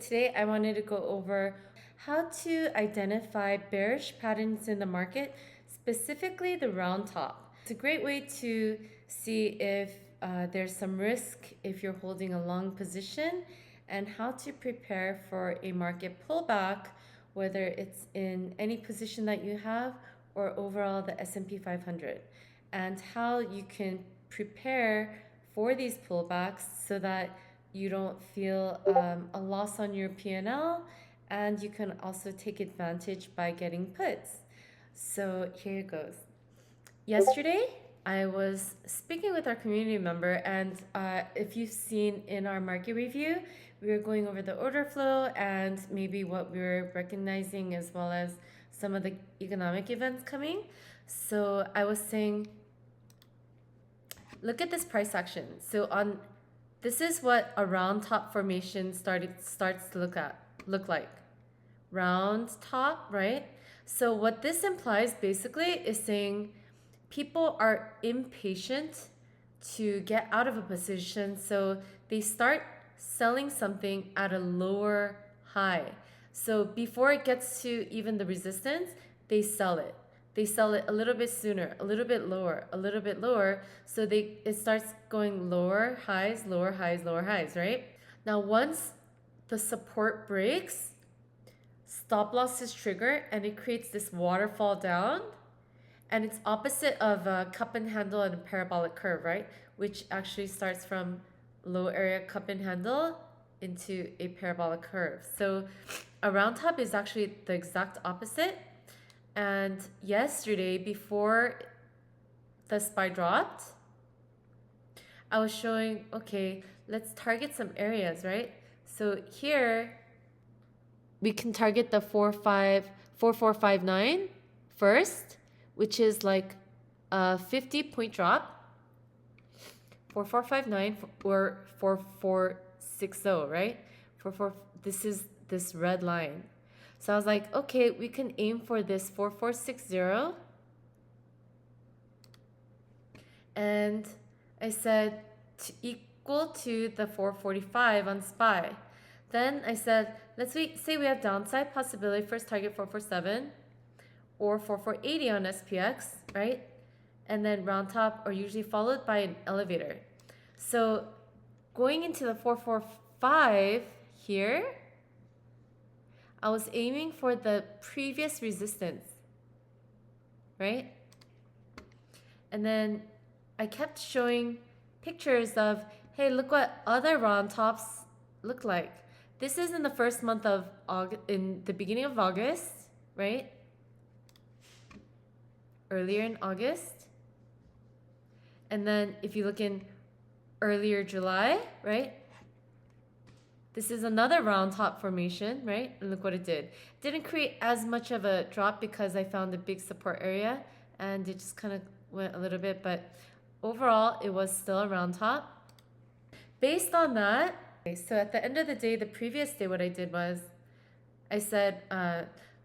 today I wanted to go over how to identify bearish patterns in the market, specifically the round top. It's a great way to see if there's some risk if you're holding a long position, and how to prepare for a market pullback, whether it's in any position that you have or overall the S&P 500, and how you can prepare for these pullbacks so that you don't feel a loss on your P&L, and you can also take advantage by getting puts. So here it goes. Yesterday, I was speaking with our community member, and if you've seen in our market review, we were going over the order flow and maybe what we were recognizing, as well as some of the economic events coming. So I was saying, look at this price action. So this is what a round top formation starts to look like. Round top, right? So what this implies basically is saying people are impatient to get out of a position, so they start selling something at a lower high. So before it gets to even the resistance, they sell it. They sell it a little bit sooner, a little bit lower, a little bit lower. So it starts going lower highs, lower highs, lower highs, right? Now, once the support breaks, stop loss is triggered and it creates this waterfall down. And it's opposite of a cup and handle and a parabolic curve, right? Which actually starts from low area cup and handle into a parabolic curve. So a round top is actually the exact opposite. And yesterday, before the SPY dropped, I was showing, okay, let's target some areas, right? So here, we can target the 4459 first, which is like a 50-point drop. 4459 or 4460, right? This is this red line. So I was like, okay, we can aim for this 4460. And I said equal to the 445 on SPY. Then I said, say we have downside possibility, first target 447 or 4480 on SPX, right? And then round top are usually followed by an elevator. So going into the 445 here, I was aiming for the previous resistance, right? And then I kept showing pictures of, hey, look what other round tops look like. This is in the first month of August, in the beginning of August, right? Earlier in August. And then if you look in earlier July, right? This is another round top formation, right? And look what it did. Didn't create as much of a drop because I found a big support area and it just kind of went a little bit, but overall it was still a round top. Based on that, so at the end of the day, the previous day, what I did was I said,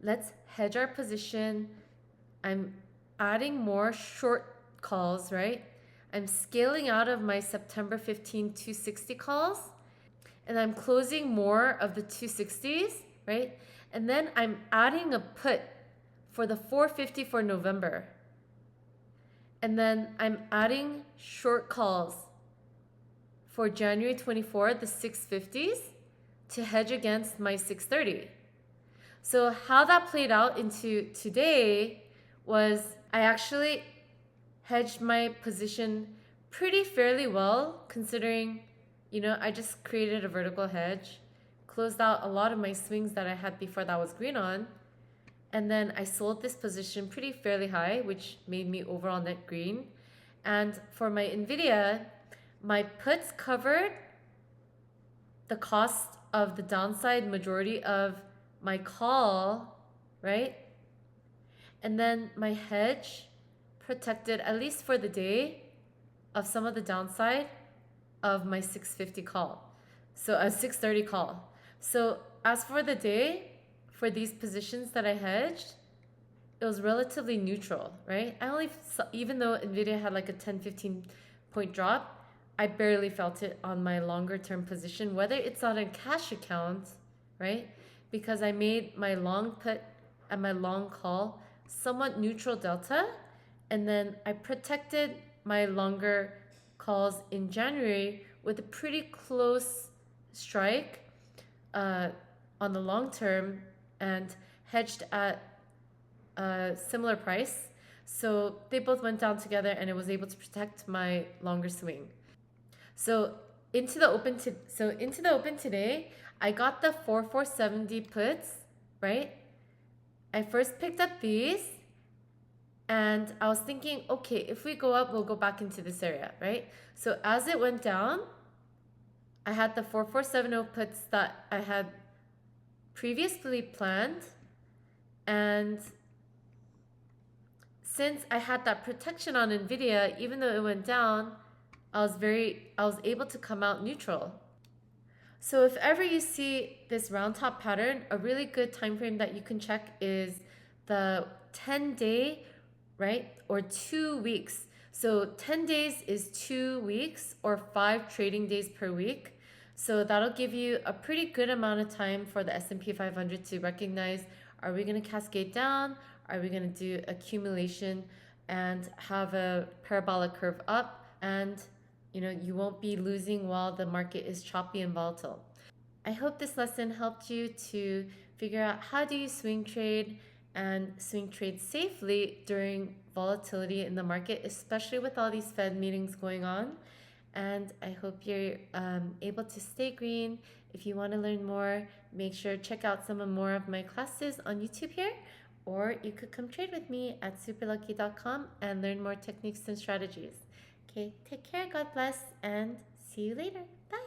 let's hedge our position. I'm adding more short calls, right? I'm scaling out of my September 15 260 calls, and I'm closing more of the 260s, right? And then I'm adding a put for the 450 for November. And then I'm adding short calls for January 24, the 650s, to hedge against my 630. So how that played out into today was I actually hedged my position pretty fairly well, considering, you know, I just created a vertical hedge, closed out a lot of my swings that I had before that was green on, and then I sold this position pretty fairly high, which made me overall net green. And for my NVIDIA, my puts covered the cost of the downside majority of my call, right? And then my hedge protected, at least for the day, of some of the downside of my 650 call. So a 630 call. So as for the day, for these positions that I hedged, it was relatively neutral, right? I only saw, even though NVIDIA had like a 10-15 point drop, I barely felt it on my longer term position, whether it's on a cash account, right? Because I made my long put and my long call somewhat neutral delta, and then I protected my longer calls in January with a pretty close strike on the long term and hedged at a similar price. So they both went down together and it was able to protect my longer swing. So into the open today, I got the 4470 puts, right? I first picked up these and I was thinking, okay, if we go up, we'll go back into this area, right? So as it went down, I had the 4470 puts that I had previously planned, and since I had that protection on Nvidia, even though it went down, I was able to come out neutral. So if ever you see this round top pattern, a really good time frame that you can check is the 10-day, right? Or 2 weeks. So 10 days is 2 weeks or 5 trading days per week. So that'll give you a pretty good amount of time for the S&P 500 to recognize, are we going to cascade down? Are we going to do accumulation and have a parabolic curve up? And you won't be losing while the market is choppy and volatile. I hope this lesson helped you to figure out how do you swing trade and swing trade safely during volatility in the market, especially with all these Fed meetings going on. And I hope you're able to stay green. If you want to learn more, make sure to check out some more of my classes on YouTube here, or you could come trade with me at SuperLuckeee.com and learn more techniques and strategies. Okay, take care, God bless, and see you later. Bye.